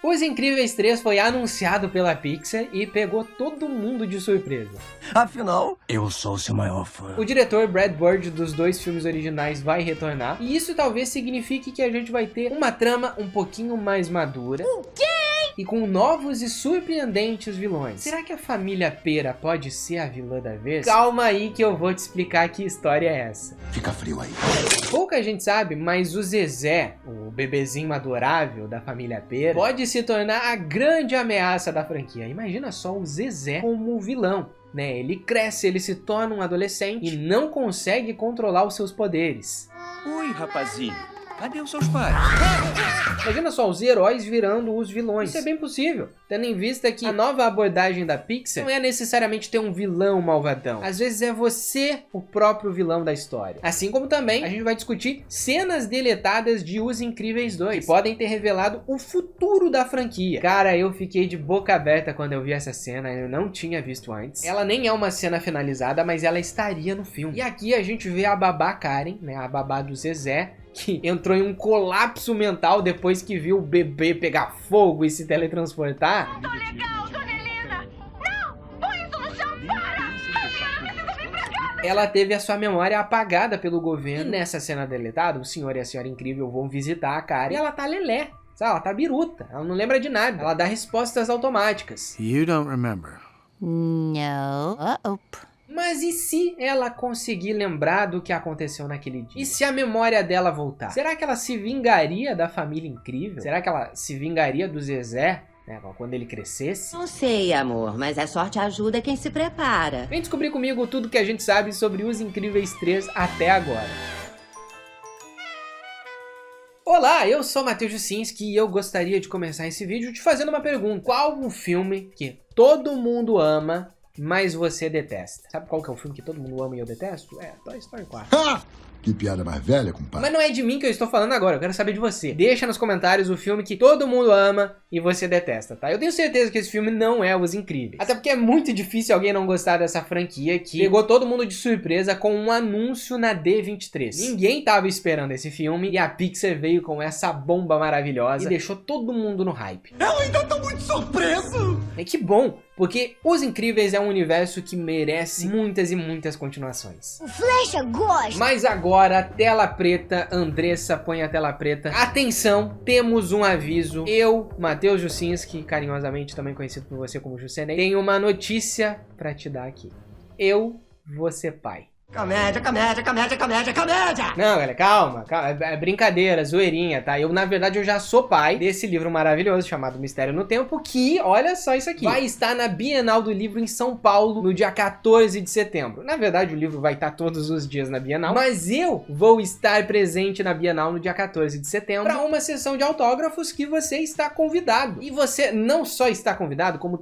Os Incríveis 3 foi anunciado pela Pixar e pegou todo mundo de surpresa. Afinal, eu sou seu maior fã. O diretor Brad Bird dos dois filmes originais vai retornar, e isso talvez signifique que a gente vai ter uma trama um pouquinho mais madura. O quê? E com novos e surpreendentes vilões. Será que a família Pera pode ser a vilã da vez? Calma aí que eu vou te explicar que história é essa. Fica frio aí. Pouca gente sabe, mas o Zezé, o bebezinho adorável da família Pera, pode se tornar a grande ameaça da franquia. Imagina só o Zezé como vilão, né? Ele cresce, ele se torna um adolescente e não consegue controlar os seus poderes. Oi, rapazinho. Cadê os seus pais? Imagina só, os heróis virando os vilões. Isso é bem possível, tendo em vista que a nova abordagem da Pixar não é necessariamente ter um vilão malvadão. Às vezes é você o próprio vilão da história. Assim como também a gente vai discutir cenas deletadas de Os Incríveis 2, que podem ter revelado o futuro da franquia. Cara, eu fiquei de boca aberta quando eu vi essa cena, eu não tinha visto antes. Ela nem é uma cena finalizada, mas ela estaria no filme. E aqui a gente vê a babá Karen, né, a babá do Zezé, que entrou em um colapso mental depois que viu o bebê pegar fogo e se teletransportar. Não tô legal, dona Helena! Não! Põe isso no chão, para! Helena, precisa vir pra cá! Ela teve a sua memória apagada pelo governo. E nessa cena deletada, o senhor e a senhora incrível vão visitar a Karen e ela tá lelé. Sabe, ela tá biruta, ela não lembra de nada. Ela dá respostas automáticas. You don't remember. No. Uh-oh. Mas e se ela conseguir lembrar do que aconteceu naquele dia? E se a memória dela voltar? Será que ela se vingaria da família incrível? Será que ela se vingaria do Zezé, né, quando ele crescesse? Não sei, amor, mas a sorte ajuda quem se prepara. Vem descobrir comigo tudo que a gente sabe sobre Os Incríveis 3 até agora. Olá, eu sou Matheus Jusinski e eu gostaria de começar esse vídeo te fazendo uma pergunta. Qual o filme que todo mundo ama, mas você detesta? Sabe qual que é o filme que todo mundo ama e eu detesto? É Toy Story 4. Ha! Que piada mais velha, compadre. Mas não é de mim que eu estou falando agora, eu quero saber de você. Deixa nos comentários o filme que todo mundo ama e você detesta, tá? Eu tenho certeza que esse filme não é Os Incríveis. Até porque é muito difícil alguém não gostar dessa franquia que pegou todo mundo de surpresa com um anúncio na D23. Ninguém tava esperando esse filme e a Pixar veio com essa bomba maravilhosa e deixou todo mundo no hype. Eu ainda tô muito surpreso! E que bom, porque Os Incríveis é um universo que merece muitas e muitas continuações. O Flecha gosta! Mas agora, tela preta, Andressa põe a tela preta. Atenção, temos um aviso. Eu, Matheus Jusinski, carinhosamente também conhecido por você como Jusenei, tenho uma notícia pra te dar aqui. Eu vou ser pai. Comédia, comédia, comédia, comédia, comédia! Não, galera, calma, é brincadeira, zoeirinha, tá? Eu, na verdade, eu já sou pai desse livro maravilhoso chamado Mistério no Tempo, que, olha só isso aqui, vai estar na Bienal do Livro em São Paulo no dia 14 de setembro. Na verdade, o livro vai estar todos os dias na Bienal, mas eu vou estar presente na Bienal no dia 14 de setembro para uma sessão de autógrafos que você está convidado. E você não só está convidado, como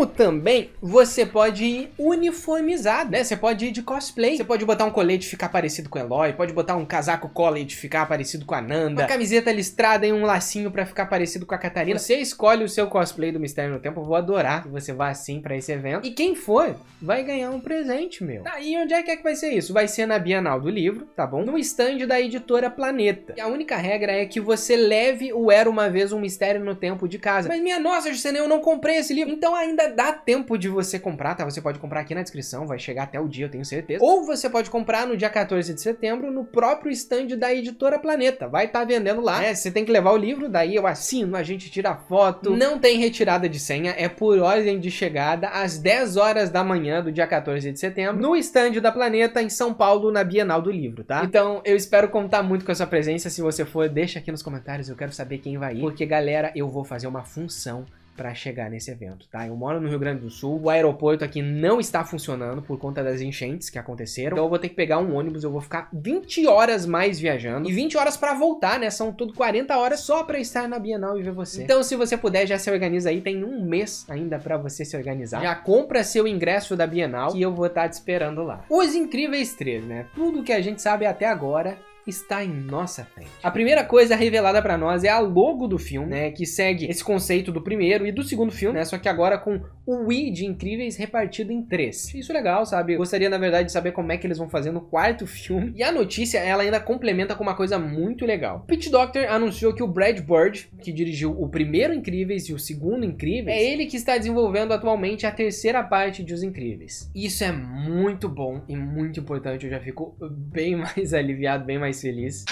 também você pode ir uniformizado, né? Você pode ir de cosplay, você pode botar um colete e ficar parecido com o Eloy, pode botar um casaco college e ficar parecido com a Nanda, uma camiseta listrada e um lacinho pra ficar parecido com a Catarina. Você escolhe o seu cosplay do Mistério no Tempo, eu vou adorar que você vá assim pra esse evento. E quem for, vai ganhar um presente, meu. Tá, e onde é que vai ser isso? Vai ser na Bienal do Livro, tá bom? No stand da editora Planeta. E a única regra é que você leve o Era Uma Vez um Mistério no Tempo de casa. Mas minha nossa, Jusenei, eu não comprei esse livro. Então ainda dá tempo de você comprar, tá? Você pode comprar aqui na descrição, vai chegar até o dia, eu tenho certeza. Ou você pode comprar no dia 14 de setembro no próprio stand da editora Planeta. Vai estar vendendo lá. Você tem que levar o livro, daí eu assino, a gente tira foto. Não tem retirada de senha, é por ordem de chegada às 10 horas da manhã do dia 14 de setembro no stand da Planeta em São Paulo, na Bienal do Livro, tá? Então eu espero contar muito com a sua presença. Se você for, deixa aqui nos comentários, eu quero saber quem vai ir. Porque, galera, eu vou fazer uma função para chegar nesse evento, tá? Eu moro no Rio Grande do Sul, o aeroporto aqui não está funcionando por conta das enchentes que aconteceram, então eu vou ter que pegar um ônibus, eu vou ficar 20 horas mais viajando, e 20 horas para voltar, né? São tudo 40 horas só para estar na Bienal e ver você. Então, se você puder, já se organiza aí, tem um mês ainda para você se organizar. Já compra seu ingresso da Bienal, que eu vou estar te esperando lá. Os Incríveis 3, né? Tudo que a gente sabe até agora está em nossa frente. A primeira coisa revelada pra nós é a logo do filme, né, que segue esse conceito do primeiro e do segundo filme, né, só que agora com o Wii de Incríveis repartido em 3. Achei isso legal, sabe? Gostaria, na verdade, de saber como é que eles vão fazer no quarto filme. E a notícia, ela ainda complementa com uma coisa muito legal. O Pete Docter anunciou que o Brad Bird, que dirigiu o primeiro Incríveis e o segundo Incríveis, é ele que está desenvolvendo atualmente a terceira parte de Os Incríveis. Isso é muito bom e muito importante, eu já fico bem mais aliviado, bem mais feliz.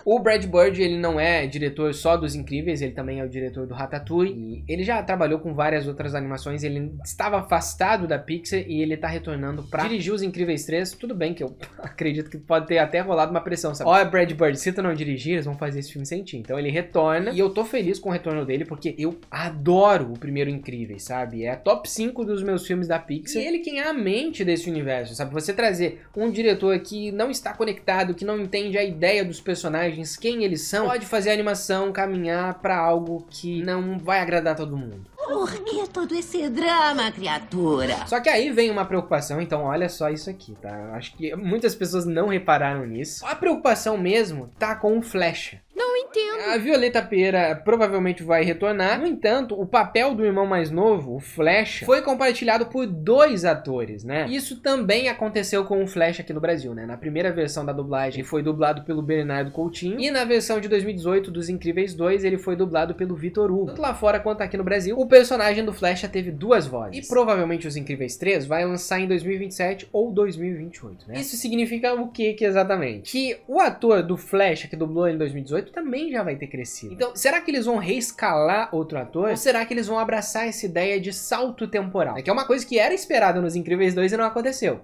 O Brad Bird, ele não é diretor só dos Incríveis, ele também é o diretor do Ratatouille. E ele já trabalhou com várias outras animações, ele estava afastado da Pixar e ele tá retornando pra dirigir Os Incríveis 3. Tudo bem que eu acredito que pode ter até rolado uma pressão, sabe? Olha, Brad Bird, se tu não dirigir, eles vão fazer esse filme sem ti. Então ele retorna e eu tô feliz com o retorno dele porque eu adoro o primeiro Incríveis, sabe? É top 5 dos meus filmes da Pixar. E ele quem é a mente desse universo, sabe? Você trazer um diretor que não está conectado, que não entende a ideia dos personagens, quem eles são, pode fazer a animação caminhar pra algo que não vai agradar todo mundo. Por que todo esse drama, criatura? Só que aí vem uma preocupação, então olha só isso aqui, tá? Acho que muitas pessoas não repararam nisso. A preocupação mesmo tá com o Flecha. Não entendo. A Violeta Pera provavelmente vai retornar. No entanto, o papel do irmão mais novo, o Flecha, foi compartilhado por 2 atores, né? Isso também aconteceu com o Flecha aqui no Brasil, né? Na primeira versão da dublagem, ele foi dublado pelo Bernardo Coutinho. E na versão de 2018 dos Incríveis 2, ele foi dublado pelo Vitor Hugo. Tanto lá fora quanto aqui no Brasil, o personagem do Flecha teve 2 vozes. E provavelmente Os Incríveis 3 vai lançar em 2027 ou 2028, né? Isso significa o que exatamente? Que o ator do Flecha, que dublou ele em 2018, também já vai ter crescido. Então, será que eles vão reescalar outro ator? Ou será que eles vão abraçar essa ideia de salto temporal? É que é uma coisa que era esperada nos Incríveis 2 e não aconteceu.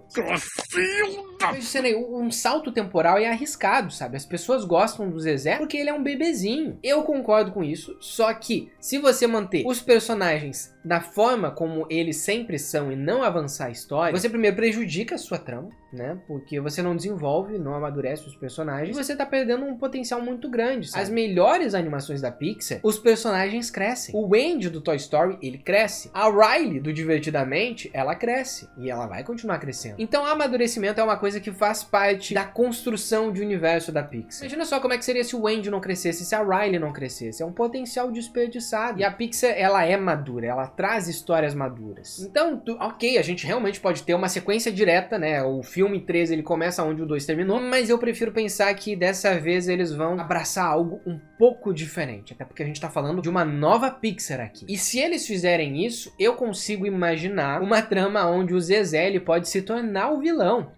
Um salto temporal é arriscado, sabe? As pessoas gostam do Zezé porque ele é um bebezinho. Eu concordo com isso, só que se você manter os personagens da forma como eles sempre são e não avançar a história, você primeiro prejudica a sua trama, né? Porque você não desenvolve, não amadurece os personagens e você tá perdendo um potencial muito grande, sabe? As melhores animações da Pixar, os personagens crescem. O Andy do Toy Story, ele cresce. A Riley do Divertidamente, ela cresce. E ela vai continuar crescendo. Então, o amadurecimento é uma coisa que faz parte da construção de universo da Pixar. Imagina só como é que seria se o Andy não crescesse, se a Riley não crescesse. É um potencial desperdiçado. E a Pixar, ela é madura, ela traz histórias maduras. Então, ok, a gente realmente pode ter uma sequência direta, né? O filme 3, ele começa onde o 2 terminou, mas eu prefiro pensar que dessa vez eles vão abraçar algo um pouco diferente, até porque a gente tá falando de uma nova Pixar aqui. E se eles fizerem isso, eu consigo imaginar uma trama onde o Zezé, ele pode se tornar o vilão.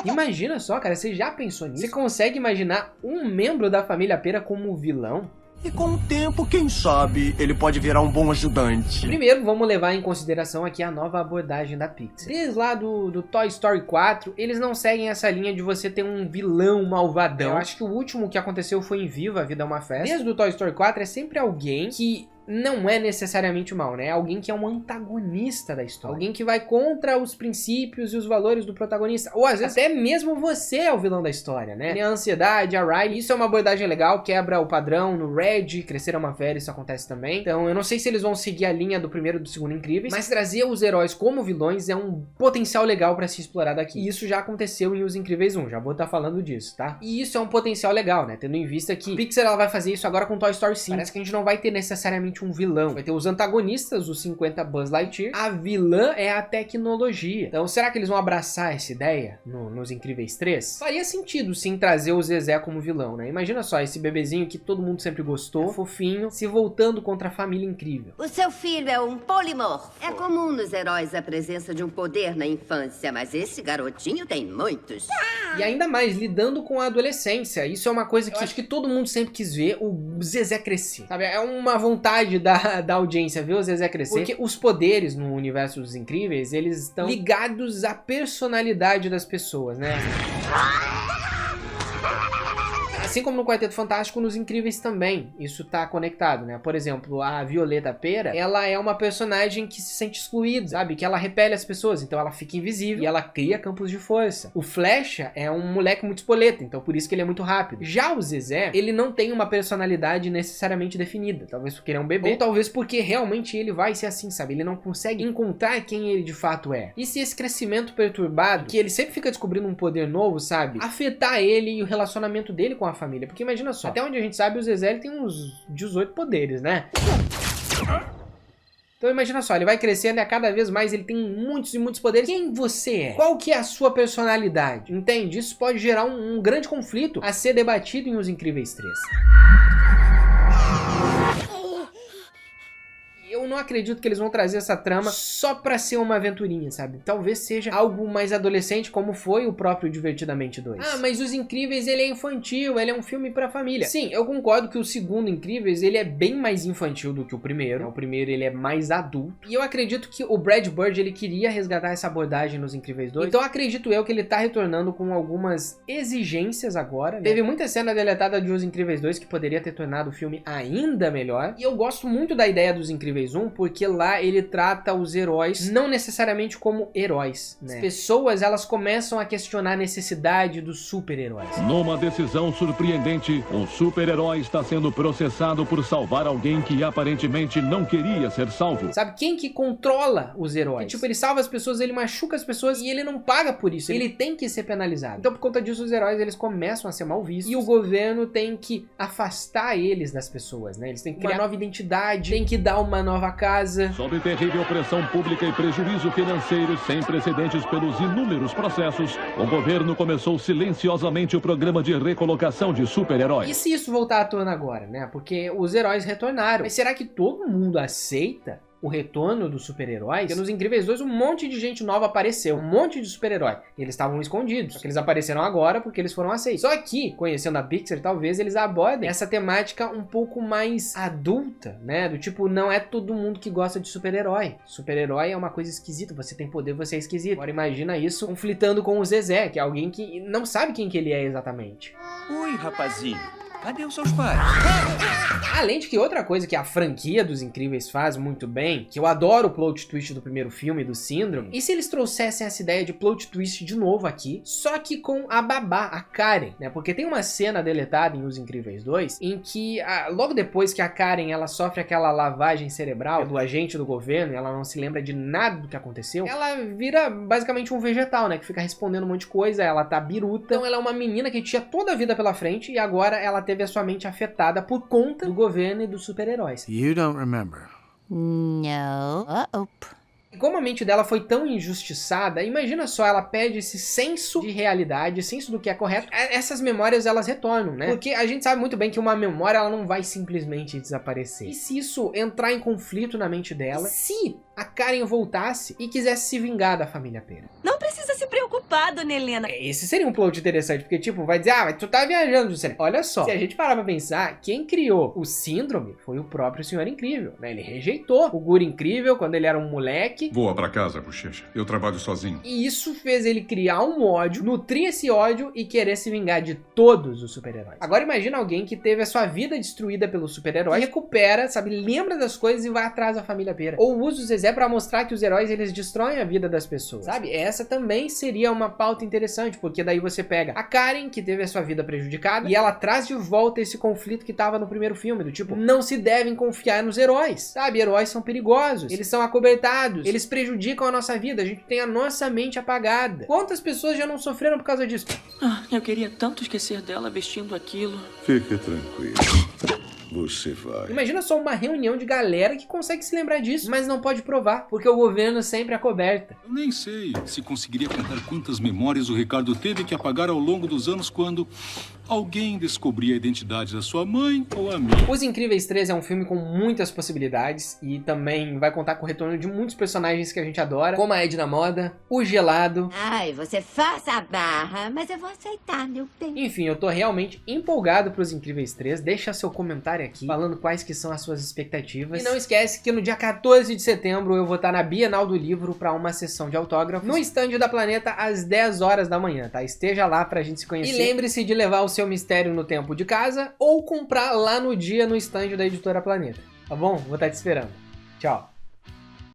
Imagina só, cara, você já pensou nisso? Você consegue imaginar um membro da família Pera como vilão? E com o tempo, quem sabe, ele pode virar um bom ajudante. Primeiro, vamos levar em consideração aqui a nova abordagem da Pixar. Desde lá do Toy Story 4, eles não seguem essa linha de você ter um vilão malvadão. Eu acho que o último que aconteceu foi em Viva, A Vida é uma Festa. Desde o Toy Story 4 é sempre alguém que não é necessariamente o mal, né? É alguém que é um antagonista da história. Alguém que vai contra os princípios e os valores do protagonista. Ou às vezes até mesmo você é o vilão da história, né? A ansiedade, a Riley. Isso é uma abordagem legal, quebra o padrão no Red, Crescer é uma Fera, isso acontece também. Então eu não sei se eles vão seguir a linha do primeiro e do segundo Incríveis, mas trazer os heróis como vilões é um potencial legal pra se explorar daqui. E isso já aconteceu em Os Incríveis 1, já vou estar falando disso, tá? E isso é um potencial legal, né? Tendo em vista que Pixar, ela vai fazer isso agora com Toy Story 5. Parece que a gente não vai ter necessariamente um vilão. Vai ter os antagonistas, os 50 Buzz Lightyear. A vilã é a tecnologia. Então, será que eles vão abraçar essa ideia nos Incríveis 3? Faria sentido, sim, trazer o Zezé como vilão, né? Imagina só, esse bebezinho que todo mundo sempre gostou, fofinho, se voltando contra a família incrível. O seu filho é um polimorfo. É comum nos heróis a presença de um poder na infância, mas esse garotinho tem muitos. E ainda mais, lidando com a adolescência. Isso é uma coisa que eu acho que todo mundo sempre quis ver, o Zezé crescer. Sabe? É uma vontade da audiência ver o Zezé crescer. Porque os poderes no universo dos Incríveis, eles estão ligados à personalidade das pessoas, né? As Assim como no Quarteto Fantástico, nos Incríveis também, isso tá conectado, né? Por exemplo, a Violeta Pera, ela é uma personagem que se sente excluída, sabe? Que ela repele as pessoas, então ela fica invisível e ela cria campos de força. O Flecha é um moleque muito espoleta, então por isso que ele é muito rápido. Já o Zezé, ele não tem uma personalidade necessariamente definida, talvez porque ele é um bebê, ou talvez porque realmente ele vai ser assim, sabe? Ele não consegue encontrar quem ele de fato é. E se esse crescimento perturbado, que ele sempre fica descobrindo um poder novo, sabe? Afetar ele e o relacionamento dele com a família. Porque imagina só, até onde a gente sabe, o Zezé ele tem uns 18 poderes, né? Então imagina só, ele vai crescendo e a cada vez mais ele tem muitos e muitos poderes. Quem você é? Qual que é a sua personalidade? Entende? Isso pode gerar um grande conflito a ser debatido em Os Incríveis 3. Eu não acredito que eles vão trazer essa trama só pra ser uma aventurinha, sabe? Talvez seja algo mais adolescente, como foi o próprio Divertidamente 2. Ah, mas Os Incríveis, ele é infantil, ele é um filme pra família. Sim, eu concordo que o segundo Incríveis, ele é bem mais infantil do que o primeiro. O primeiro, ele é mais adulto. E eu acredito que o Brad Bird, ele queria resgatar essa abordagem nos Incríveis 2. Então acredito eu que ele tá retornando com algumas exigências agora, né? Teve muita cena deletada de Os Incríveis 2 que poderia ter tornado o filme ainda melhor. E eu gosto muito da ideia dos Incríveis 1, porque lá ele trata os heróis não necessariamente como heróis, né? As pessoas, elas começam a questionar a necessidade dos super-heróis. Numa decisão surpreendente, um super-herói está sendo processado por salvar alguém que aparentemente não queria ser salvo. Sabe, quem que controla os heróis? Que, tipo, ele salva as pessoas, ele machuca as pessoas e ele não paga por isso, ele tem que ser penalizado. Então, por conta disso, os heróis, eles começam a ser mal vistos e o governo tem que afastar eles das pessoas, né? Eles têm que criar uma nova identidade, tem que dar uma nova casa. Sob terrível pressão pública e prejuízo financeiro sem precedentes pelos inúmeros processos, o governo começou silenciosamente o programa de recolocação de super-heróis. E se isso voltar à tona agora, né? Porque os heróis retornaram. Mas será que todo mundo aceita o retorno dos super-heróis? Porque nos Incríveis 2 um monte de gente nova apareceu, um monte de super-herói. Eles estavam escondidos, só que eles apareceram agora porque eles foram aceitos. Só que, conhecendo a Pixar, talvez eles abordem essa temática um pouco mais adulta, né? Do tipo, não é todo mundo que gosta de super-herói. Super-herói é uma coisa esquisita, você tem poder, você é esquisito. Agora imagina isso conflitando com o Zezé, que é alguém que não sabe quem que ele é exatamente. Oi, rapazinho. Cadê os seus pais? Além de que outra coisa que a franquia dos Incríveis faz muito bem, que eu adoro o plot twist do primeiro filme, do Síndrome, e se eles trouxessem essa ideia de plot twist de novo aqui, só que com a babá, a Karen, né? Porque tem uma cena deletada em Os Incríveis 2, em que logo depois que a Karen, ela sofre aquela lavagem cerebral do agente do governo, e ela não se lembra de nada do que aconteceu, ela vira basicamente um vegetal, né? Que fica respondendo um monte de coisa, ela tá biruta. Então ela é uma menina que tinha toda a vida pela frente, e agora ela teve a sua mente afetada por conta do governo e dos super-heróis. You don't remember. No. E como a mente dela foi tão injustiçada, imagina só, ela perde esse senso de realidade, senso do que é correto. Essas memórias, elas retornam, né? Porque a gente sabe muito bem que uma memória, ela não vai simplesmente desaparecer. E se isso entrar em conflito na mente dela, se a Karen voltasse e quisesse se vingar da família Pera? Não precisa se preocupar, dona Helena. Esse seria um plot interessante, porque tipo, vai dizer, mas tu tá viajando, Juscelino. Olha só, se a gente parar pra pensar, quem criou o Síndrome foi o próprio Senhor Incrível, né? Ele rejeitou o Guri Incrível quando ele era um moleque. Voa pra casa, Bochecha. Eu trabalho sozinho. E isso fez ele criar um ódio, nutrir esse ódio e querer se vingar de todos os super-heróis. Agora imagina alguém que teve a sua vida destruída pelo super-herói, recupera, sabe, lembra das coisas e vai atrás da família Pera. Ou usa o Zezé pra mostrar que os heróis, eles destroem a vida das pessoas, sabe? Essa também seria uma pauta interessante, porque daí você pega a Karen, que teve a sua vida prejudicada, e ela traz de volta esse conflito que tava no primeiro filme, do tipo, não se devem confiar nos heróis, sabe? Heróis são perigosos, eles são acobertados, eles prejudicam a nossa vida, a gente tem a nossa mente apagada. Quantas pessoas já não sofreram por causa disso? Eu queria tanto esquecer dela vestindo aquilo. Fique tranquilo. Você vai. Imagina só uma reunião de galera que consegue se lembrar disso, mas não pode provar, porque o governo sempre acoberta. Eu nem sei se conseguiria contar quantas memórias o Ricardo teve que apagar ao longo dos anos quando alguém descobria a identidade da sua mãe ou a minha. Os Incríveis 3 é um filme com muitas possibilidades e também vai contar com o retorno de muitos personagens que a gente adora, como a Edna Moda, o Gelado. Ai, você faça a barra, mas eu vou aceitar, meu bem. Enfim, eu tô realmente empolgado pros Incríveis 3. Deixa seu comentário aqui, falando quais que são as suas expectativas. E não esquece que no dia 14 de setembro eu vou estar na Bienal do Livro para uma sessão de autógrafos no estande da Planeta às 10 horas da manhã, tá? Esteja lá pra gente se conhecer. E lembre-se de levar o seu seu Mistério no Tempo de casa ou comprar lá no dia no stand da Editora Planeta. Tá bom? Vou estar te esperando. Tchau.